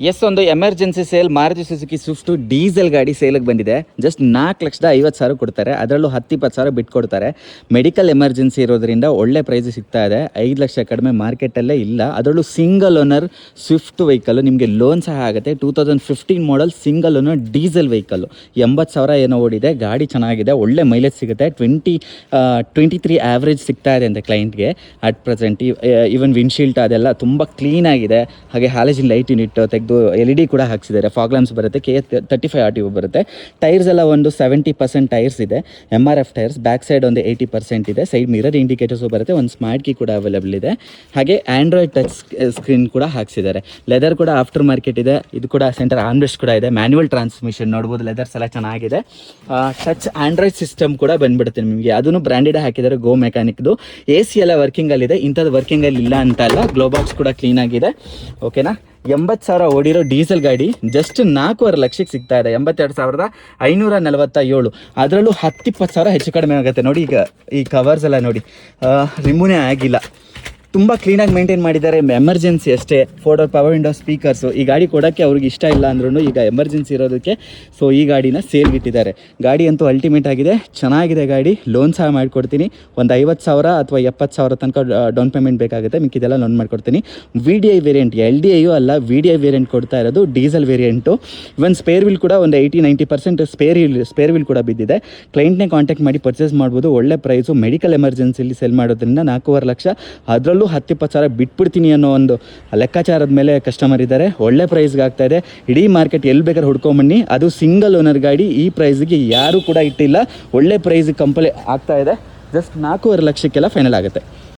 S, ಒಂದು emergency sale Maruti Suzuki Swift diesel ಗಾಡಿ ಸೇಲಿಗೆ ಬಂದಿದೆ. ಜಸ್ಟ್ 4,50,000 ಕೊಡ್ತಾರೆ. ಅದರಲ್ಲೂ 10-20,000 ಬಿಟ್ಟು ಕೊಡ್ತಾರೆ. ಮೆಡಿಕಲ್ ಎಮರ್ಜೆನ್ಸಿ ಇರೋದ್ರಿಂದ ಒಳ್ಳೆ ಪ್ರೈಸ್ ಸಿಗ್ತಾ ಇದೆ. 5 ಲಕ್ಷ ಕಡಿಮೆ ಮಾರ್ಕೆಟಲ್ಲೇ ಇಲ್ಲ. ಅದರಲ್ಲೂ ಸಿಂಗಲ್ ಓನರ್ ಸ್ವಿಫ್ಟ್ ವೆಹಿಕಲ್, ನಿಮಗೆ ಲೋನ್ ಸಹ ಆಗುತ್ತೆ. 2015 model single owner diesel vehicle, 80,000 ಏನೋ ಓಡಿದೆ. ಗಾಡಿ ಚೆನ್ನಾಗಿದೆ, ಒಳ್ಳೆ ಮೈಲೇಜ್ ಸಿಗುತ್ತೆ. 23 ಆವ್ರೇಜ್ ಸಿಗ್ತಾ ಇದೆ ಅಂತ ಕ್ಲೈಂಟ್ಗೆ ಅಟ್ ಪ್ರೆಸೆಂಟ್. ಈವನ್ ವಿಂಡ್ಶೀಲ್ಡ್ ಅದೆಲ್ಲ ತುಂಬ ಕ್ಲೀನಾಗಿದೆ. ಹಾಗೆ ಹಾಲಜಿನ್ ಲೈಟ್ ಯೂನಿಟ್ ತೆಗೆದು LED ಕೂಡ ಹಾಕ್ಸಿದ್ದಾರೆ. ಫಾಗ್ ಲ್ಯಾಂಪ್ಸ್ ಬರುತ್ತೆ. KA35 RTO ಬರುತ್ತೆ. ಟೈರ್ಸ್ ಎಲ್ಲ ಒಂದು 70% ಟೈರ್ಸ್ ಇದೆ. MRF tyres. ಬ್ಯಾಕ್ ಸೈಡ್ ಒಂದು 80% ಇದೆ. ಸೈಡ್ ಮಿರರ್ ಇಂಡಿಕೇಟರ್ಸು ಬರುತ್ತೆ. ಒಂದು ಸ್ಮಾರ್ಟ್ ಕೀ ಕೂಡ ಅವೈಲೇಬಲ್ ಇದೆ. ಹಾಗೆ ಆಂಡ್ರಾಯ್ಡ್ ಟಚ್ ಸ್ಕ್ರೀನ್ ಕೂಡ ಹಾಕ್ಸಿದ್ದಾರೆ. ಲೆದರ್ ಕೂಡ ಆಫ್ಟರ್ ಮಾರ್ಕೆಟ್ ಇದೆ. ಇದು ಕೂಡ ಸೆಂಟರ್ ಆರ್ಮ್ರೆಸ್ಟ್ ಕೂಡ ಇದೆ. ಮ್ಯಾನ್ಯುವಲ್ ಟ್ರಾನ್ಸ್ಮಿಷನ್ ನೋಡ್ಬೋದು. ಲೆದರ್ಸ್ ಎಲ್ಲ ಚೆನ್ನಾಗಿದೆ. ಟಚ್ ಆಂಡ್ರಾಯ್ಡ್ ಸಿಸ್ಟಮ್ ಕೂಡ ಬಂದ್ಬಿಡುತ್ತೆ ನಿಮಗೆ. ಅದನ್ನು ಬ್ರ್ಯಾಂಡೆಡ್ ಹಾಕಿದ್ದಾರೆ, ಗೋ ಮೆಕ್ಯಾನಿಕ್ದು. AC ಎಲ್ಲ ವರ್ಕಿಂಗಲ್ಲಿದೆ. ಇಂಥದ್ದು ವರ್ಕಿಂಗಲ್ಲಿ ಇಲ್ಲ ಅಂತ ಅಲ್ಲ. ಗ್ಲೋ ಬಾಕ್ಸ್ ಕೂಡ ಕ್ಲೀನ್ ಆಗಿದೆ. ಓಕೆನಾ. 80,000 ಓಡಿರೋ ಡೀಸೆಲ್ ಗಾಡಿ ಜಸ್ಟ್ 4.5 ಲಕ್ಷಕ್ಕೆ ಸಿಗ್ತಾ ಇದೆ. 82,547. ಅದರಲ್ಲೂ 10-20,000 ಹೆಚ್ಚು ಕಡಿಮೆ ಆಗುತ್ತೆ. ನೋಡಿ, ಈಗ ಈ ಕವರ್ಸ್ ಎಲ್ಲ ನೋಡಿ, ರಿಮೂನೇ ಆಗಿಲ್ಲ. ತುಂಬ ಕ್ಲೀನಾಗಿ ಮೇಂಟೈನ್ ಮಾಡಿದ್ದಾರೆ. ಎಮರ್ಜೆನ್ಸಿ ಅಷ್ಟೇ. 4 ಡೋರ್ ಪವರ್ ವಿಂಡೋ ಸ್ಪೀಕರ್ಸು. ಈ ಗಾಡಿ ಕೊಡೋಕ್ಕೆ ಅವ್ರಿಗೆ ಇಷ್ಟ ಇಲ್ಲ ಅಂದ್ರೂ ಈಗ ಎಮರ್ಜೆನ್ಸಿ ಇರೋದಕ್ಕೆ ಸೊ ಈ ಗಾಡಿನ ಸೇಲ್ಗಿಟ್ಟಿದ್ದಾರೆ. ಗಾಡಿ ಅಂತೂ ಅಲ್ಟಿಮೇಟ್ ಆಗಿದೆ, ಚೆನ್ನಾಗಿದೆ ಗಾಡಿ. ಲೋನ್ ಸಹ ಮಾಡಿಕೊಡ್ತೀನಿ. ಒಂದು 50,000 ಅಥವಾ 70,000 ತನಕ ಡೌನ್ ಪೇಮೆಂಟ್ ಬೇಕಾಗುತ್ತೆ. ಮಿಕ್ಕಿದೆಲ್ಲ ಲೋನ್ ಮಾಡಿಕೊಡ್ತೀನಿ. VDI ವೇರಿಯಂಟ್, LDIಯು ಅಲ್ಲ, VDI ವೇರಿಯಂಟ್ ಕೊಡ್ತಾ ಇರೋದು. Diesel variant. Even spare wheel ಕೂಡ ಒಂದು 80-90% ಸ್ಪೇರ್ ವೀಲ್ ಕೂಡ ಬಿದ್ದಿದೆ. ಕ್ಲೈಂಟ್ನೇ ಕಾಂಟ್ಯಾಕ್ಟ್ ಮಾಡಿ ಪರ್ಚೇಸ್ ಮಾಡ್ಬೋದು. ಒಳ್ಳೆ ಪ್ರೈಸು. ಮೆಡಿಕಲ್ ಎಮರ್ಜೆನ್ಸಿಲಿ ಸೆಲ್ ಮಾಡೋದ್ರಿಂದ 4.5 ಲಕ್ಷ. ಅದರಲ್ಲೂ 10-20,000 ಬಿಟ್ಬಿಡ್ತೀನಿ ಅನ್ನೋ ಒಂದು ಲೆಕ್ಕಾಚಾರದ ಮೇಲೆ ಕಸ್ಟಮರ್ ಇದ್ದಾರೆ. ಒಳ್ಳೆ ಪ್ರೈಸ್ಗೆ ಆಗ್ತಾ ಇದೆ. ಇಡೀ ಮಾರ್ಕೆಟ್ ಎಲ್ಲಿ ಬೇಕಾದ್ರೆ ಹುಡ್ಕೊಂಬನ್ನಿ, ಅದು ಸಿಂಗಲ್ ಓನರ್ ಗಾಡಿ. ಈ ಪ್ರೈಸ್ಗೆ ಯಾರೂ ಕೂಡ ಇಟ್ಟಿಲ್ಲ. ಒಳ್ಳೆ ಪ್ರೈಸ್ ಕಂಪನಿ ಆಗ್ತಾ ಇದೆ. ಜಸ್ಟ್ 4.5 ಲಕ್ಷಕ್ಕೆಲ್ಲ ಫೈನಲ್ ಆಗುತ್ತೆ.